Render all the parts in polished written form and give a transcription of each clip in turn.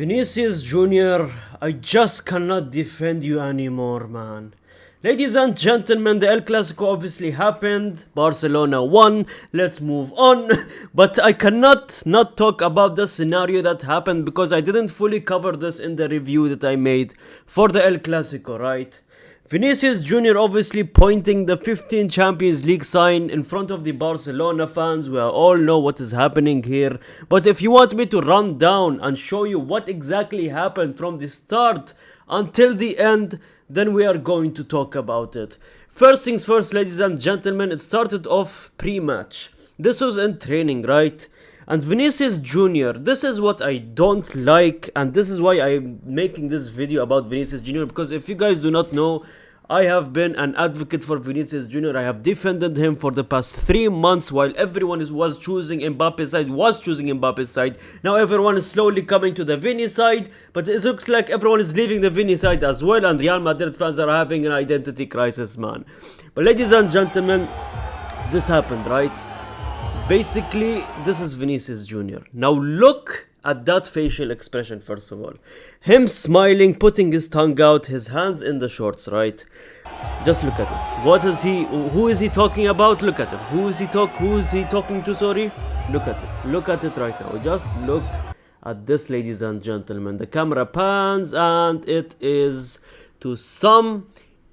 Vinicius Jr., I just cannot defend you anymore, man. Ladies and gentlemen, the El Clasico obviously happened. Barcelona won. Let's move on. But I cannot not talk about the scenario that happened because I didn't fully cover this in the review that I made for the El Clasico, right? Vinicius Jr. obviously pointing the 15 Champions League sign in front of the Barcelona fans. We all know what is happening here. But if you want me to run down and show you what exactly happened from the start until the end, then we are going to talk about it. First things first, ladies and gentlemen, it started off pre-match. This was in training, right? And Vinicius Jr., this is what I don't like, and this is why I'm making this video about Vinicius Jr. Because if you guys do not know, I have been an advocate for Vinicius Jr. I have defended him for the past 3 months while everyone was choosing Mbappe's side, Now everyone is slowly coming to the Vini side, but it looks like everyone is leaving the Vini side as well, and Real Madrid fans are having an identity crisis, man. But ladies and gentlemen, this happened, right? Basically, this is Vinicius Jr. Now look at that facial expression first of all. Him smiling, putting his tongue out, his hands in the shorts, right? Just look at it. Who is he talking about? Look at him. Who is he talking to, sorry? Look at it. Look at it right now. Just look at this, ladies and gentlemen. The camera pans and it is to some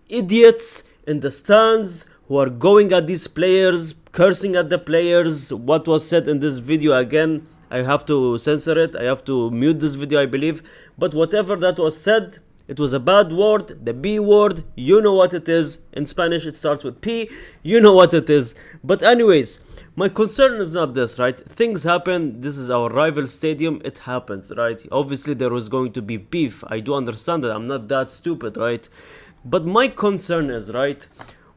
idiots in the stands who are going at these players, cursing at the players. What was said in this video, again, I have to censor it, I have to mute this video, I believe. But whatever that was said, it was a bad word, the B word, you know what it is. In Spanish it starts with P, you know what it is. But anyways, my concern is not this, right? Things happen, this is our rival stadium, it happens, right? Obviously there was going to be beef, I do understand that, I'm not that stupid, right? But my concern is, right,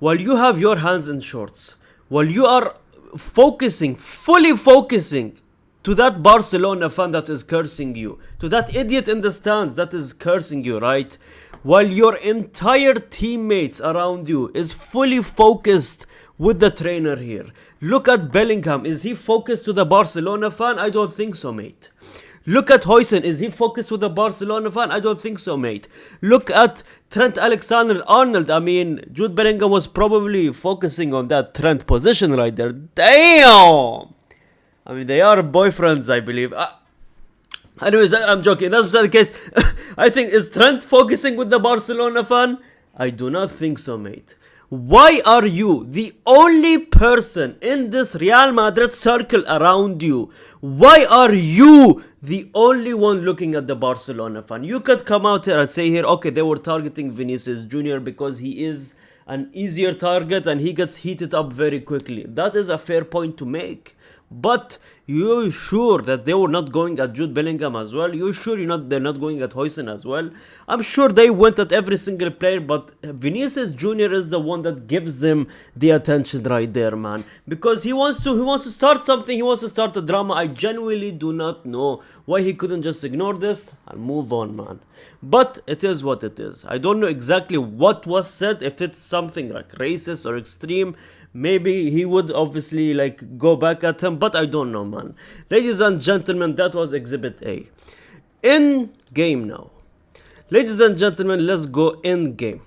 while you have your hands in shorts, while you are fully focusing to that Barcelona fan that is cursing you, to that idiot in the stands that is cursing you, right? While your entire teammates around you is fully focused with the trainer here. Look at Bellingham, is he focused to the Barcelona fan? I don't think so, mate. Look at Huijsen, is he focused with the Barcelona fan? I don't think so, mate. Look at Trent Alexander-Arnold. I mean, Jude Bellingham was probably focusing on that Trent position right there. Damn! I mean, they are boyfriends, I believe. Anyways, I'm joking. That's beside the case. I think, is Trent focusing with the Barcelona fan? I do not think so, mate. Why are you the only person in this Real Madrid circle around you? Why are you the only one looking at the Barcelona fan? You could come out here and say here, okay, they were targeting Vinicius Jr. because he is an easier target and he gets heated up very quickly. That is a fair point to make. But you sure that they were not going at Jude Bellingham as well? You sure they're not going at Huijsen as well? I'm sure they went at every single player, but Vinicius Jr. is the one that gives them the attention right there, man. Because he wants to start something, he wants to start a drama. I genuinely do not know why he couldn't just ignore this and move on, man. But it is what it is. I don't know exactly what was said, if it's something like racist or extreme. Maybe he would obviously like go back at him, but I don't know, man. Ladies and gentlemen, that was Exhibit A. In game now. Ladies and gentlemen, let's go in game.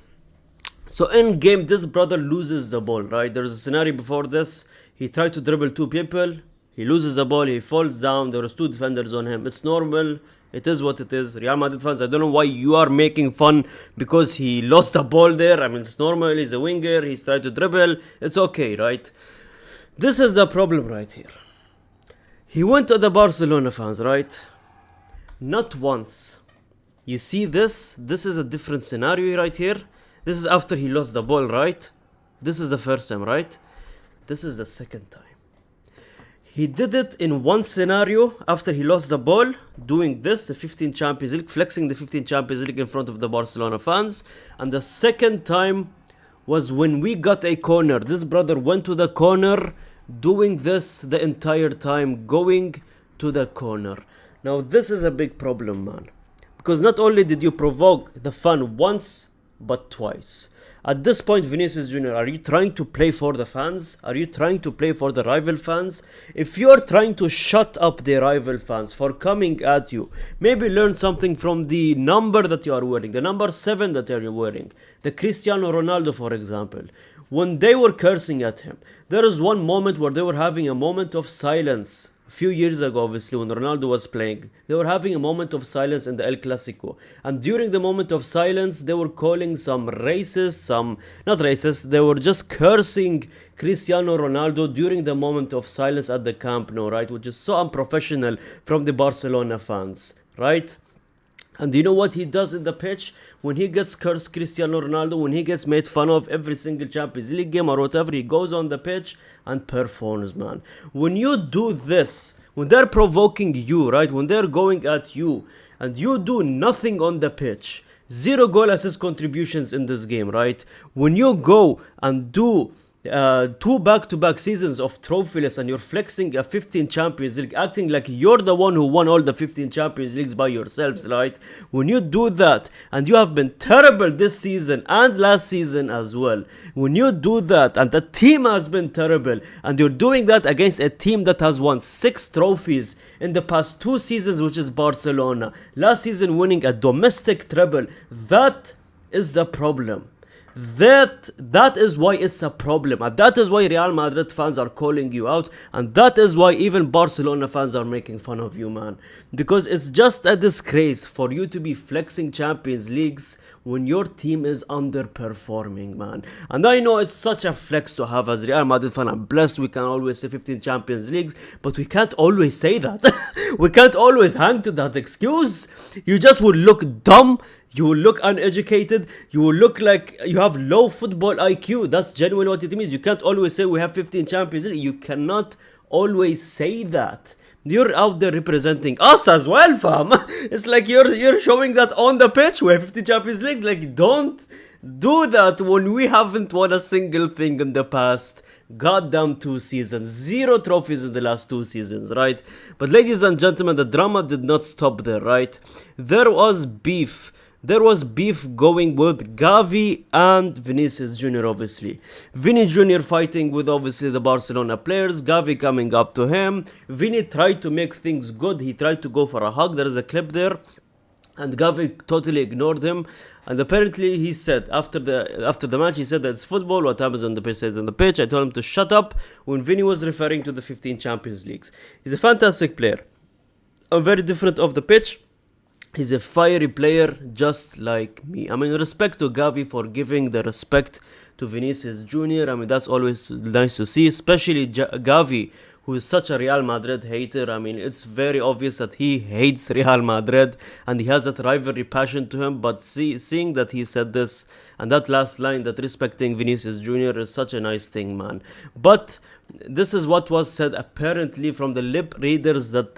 So in game, this brother loses the ball, right? There's a scenario before this. He tried to dribble 2 people. He loses the ball. He falls down. There was 2 defenders on him. It's normal. It is what it is. Real Madrid fans, I don't know why you are making fun because he lost the ball there. I mean, it's normal. He's a winger. He's trying to dribble. It's okay, right? This is the problem right here. He went to the Barcelona fans, right? Not once. You see this? This is a different scenario right here. This is after he lost the ball, right? This is the first time, right? This is the second time. He did it in one scenario after he lost the ball, doing this, the 15 Champions League, flexing the 15 Champions League in front of the Barcelona fans. And the second time was when we got a corner. This brother went to the corner, doing this the entire time, going to the corner. Now this is a big problem, man. Because not only did you provoke the fan once, but twice. At this point, Vinicius Jr., are you trying to play for the fans? Are you trying to play for the rival fans? If you're trying to shut up the rival fans for coming at you, maybe learn something from the number that you are wearing, the number 7 that you're wearing. The Cristiano Ronaldo, for example. When they were cursing at him, there is one moment where they were having a moment of silence. A few years ago, obviously, when Ronaldo was playing, they were having a moment of silence in the El Clasico. And during the moment of silence, they were calling some racists, not racist, they were just cursing Cristiano Ronaldo during the moment of silence at the Camp Nou, right? Which is so unprofessional from the Barcelona fans, right? And do you know what he does in the pitch? When he gets cursed Cristiano Ronaldo, when he gets made fun of every single Champions League game or whatever, he goes on the pitch and performs, man. When you do this, when they're provoking you, right? When they're going at you and you do nothing on the pitch, 0 goal assist contributions in this game, right? When you go and do 2 back-to-back seasons of trophyless and you're flexing a 15 Champions League, acting like you're the one who won all the 15 Champions Leagues by yourselves, right? When you do that, and you have been terrible this season and last season as well, when you do that and the team has been terrible and you're doing that against a team that has won 6 trophies in the past 2 seasons, which is Barcelona, last season winning a domestic treble, that is the problem. That is why it's a problem, and that is why Real Madrid fans are calling you out, and that is why even Barcelona fans are making fun of you, man. Because it's just a disgrace for you to be flexing Champions Leagues when your team is underperforming, man. And I know it's such a flex to have as Real Madrid fan. I'm blessed we can always say 15 Champions Leagues, but we can't always say that. We can't always hang to that excuse. You just would look dumb. You will look uneducated. You will look like you have low football IQ. That's genuinely what it means. You can't always say we have 15 Champions League. You cannot always say that. You're out there representing us as well, fam. It's like you're showing that on the pitch. We have 15 Champions League. Like, don't do that when we haven't won a single thing in the past goddamn 2 seasons. 0 trophies in the last 2 seasons, right? But ladies and gentlemen, the drama did not stop there, right? There was beef going with Gavi and Vinicius Jr. obviously. Vini Jr. fighting with obviously the Barcelona players, Gavi coming up to him. Vini tried to make things good, he tried to go for a hug, there is a clip there. And Gavi totally ignored him. And apparently he said, after the match, he said that it's football, what happens on the pitch stays on the pitch. I told him to shut up when Vini was referring to the 15 Champions Leagues. He's a fantastic player. Very different off the pitch. He's a fiery player just like me. I mean, respect to Gavi for giving the respect to Vinicius Jr. I mean, that's always nice to see, especially Gavi, who is such a Real Madrid hater. I mean, it's very obvious that he hates Real Madrid and he has that rivalry passion to him. But seeing that he said this and that last line, that respecting Vinicius Jr. is such a nice thing, man. But this is what was said apparently from the lip readers that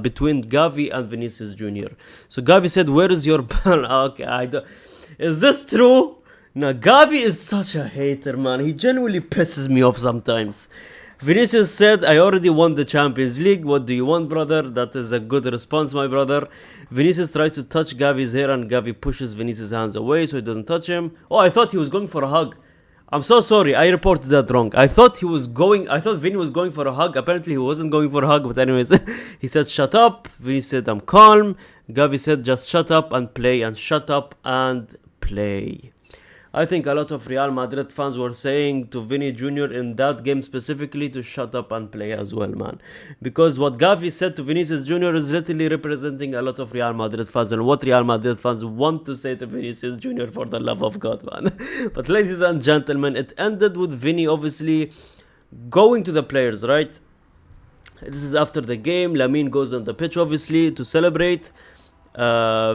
between Gavi and Vinicius Jr. So Gavi said, "Where is your ball?" Okay, is this true? No, Gavi is such a hater, man. He genuinely pisses me off sometimes. Vinicius said, "I already won the Champions League. What do you want, brother?" That is a good response, my brother. Vinicius tries to touch Gavi's hair and Gavi pushes Vinicius' hands away so he doesn't touch him. Oh, I thought he was going for a hug. I'm so sorry, I reported that wrong. I thought Vini was going for a hug. Apparently he wasn't going for a hug, but anyways, he said, "Shut up." Vini said, "I'm calm." Gavi said, "Just shut up and play," and shut up and play. I think a lot of Real Madrid fans were saying to Vini Jr. in that game specifically to shut up and play as well, man. Because what Gavi said to Vinicius Jr. is literally representing a lot of Real Madrid fans and what Real Madrid fans want to say to Vinicius Jr. for the love of God, man. But ladies and gentlemen, it ended with Vini obviously going to the players, right? This is after the game. Lamine goes on the pitch obviously to celebrate.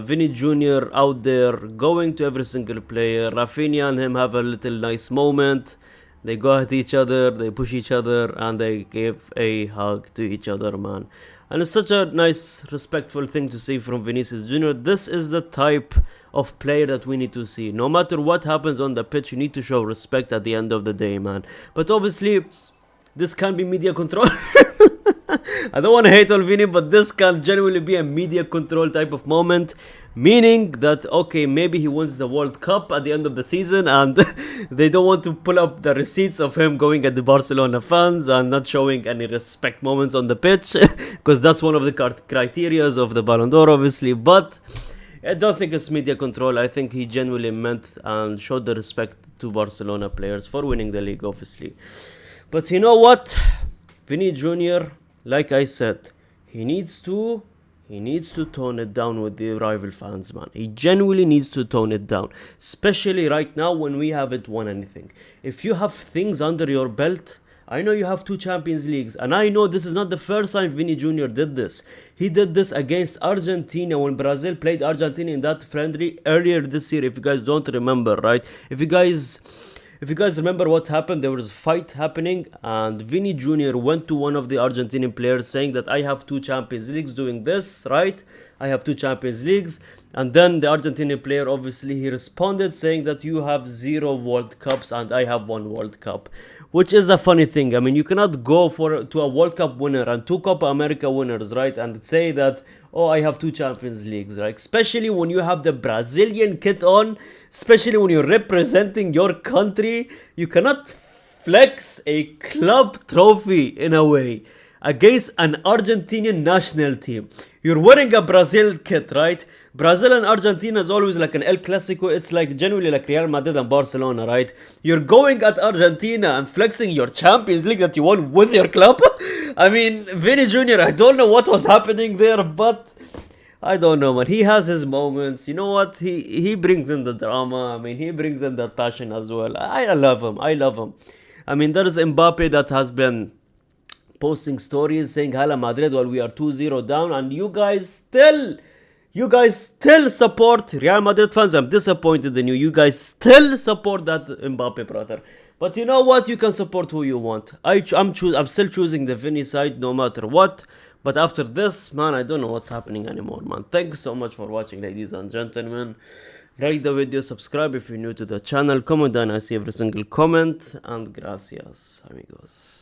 Vini Jr. out there going to every single player. Rafinha and him have a little nice moment. They go at each other, they push each other, and they give a hug to each other, man. And it's such a nice, respectful thing to see from Vinicius Jr. This is the type of player that we need to see. No matter what happens on the pitch, you need to show respect at the end of the day, man. But obviously, this can be media control. I don't want to hate on Vini, but this can genuinely be a media control type of moment. Meaning that, okay, maybe he wins the World Cup at the end of the season and they don't want to pull up the receipts of him going at the Barcelona fans and not showing any respect moments on the pitch. Because that's one of the criteria of the Ballon d'Or, obviously. But I don't think it's media control. I think he genuinely meant and showed the respect to Barcelona players for winning the league, obviously. But you know what? Vini Jr., like I said, he needs to tone it down with the rival fans, man. He genuinely needs to tone it down. Especially right now when we haven't won anything. If you have things under your belt, I know you have 2 Champions Leagues, and I know this is not the first time Vini Jr. did this. He did this against Argentina when Brazil played Argentina in that friendly earlier this year, if you guys don't remember, right? If you guys remember what happened, there was a fight happening and Vini Jr. went to one of the Argentinian players saying that I have 2 Champions Leagues doing this, right? I have 2 Champions Leagues. And then the Argentinian player, obviously, he responded saying that you have 0 World Cups and I have 1 World Cup. Which is a funny thing. I mean, you cannot go to a World Cup winner and 2 Copa America winners, right? And say that, oh, I have 2 Champions Leagues, right? Especially when you have the Brazilian kit on, especially when you're representing your country, you cannot flex a club trophy in a way against an Argentinian national team. You're wearing a Brazil kit, right? Brazil and Argentina is always like an El Clasico. It's like genuinely like Real Madrid and Barcelona, right? You're going at Argentina and flexing your Champions League that you won with your club. I mean, Vini Jr., I don't know what was happening there, but I don't know, man. He has his moments. You know what? He brings in the drama. I mean, he brings in that passion as well. I love him. I love him. I mean, there is Mbappe that has been posting stories saying Hala Madrid while we are 2-0 down, and you guys still support Real Madrid fans. I'm disappointed in you. You guys still support that Mbappe brother. But you know what? You can support who you want. I'm still choosing the Vini side no matter what. But after this, man, I don't know what's happening anymore, man. Thank you so much for watching, ladies and gentlemen. Like the video, subscribe if you're new to the channel, comment down, I see every single comment, and gracias, amigos.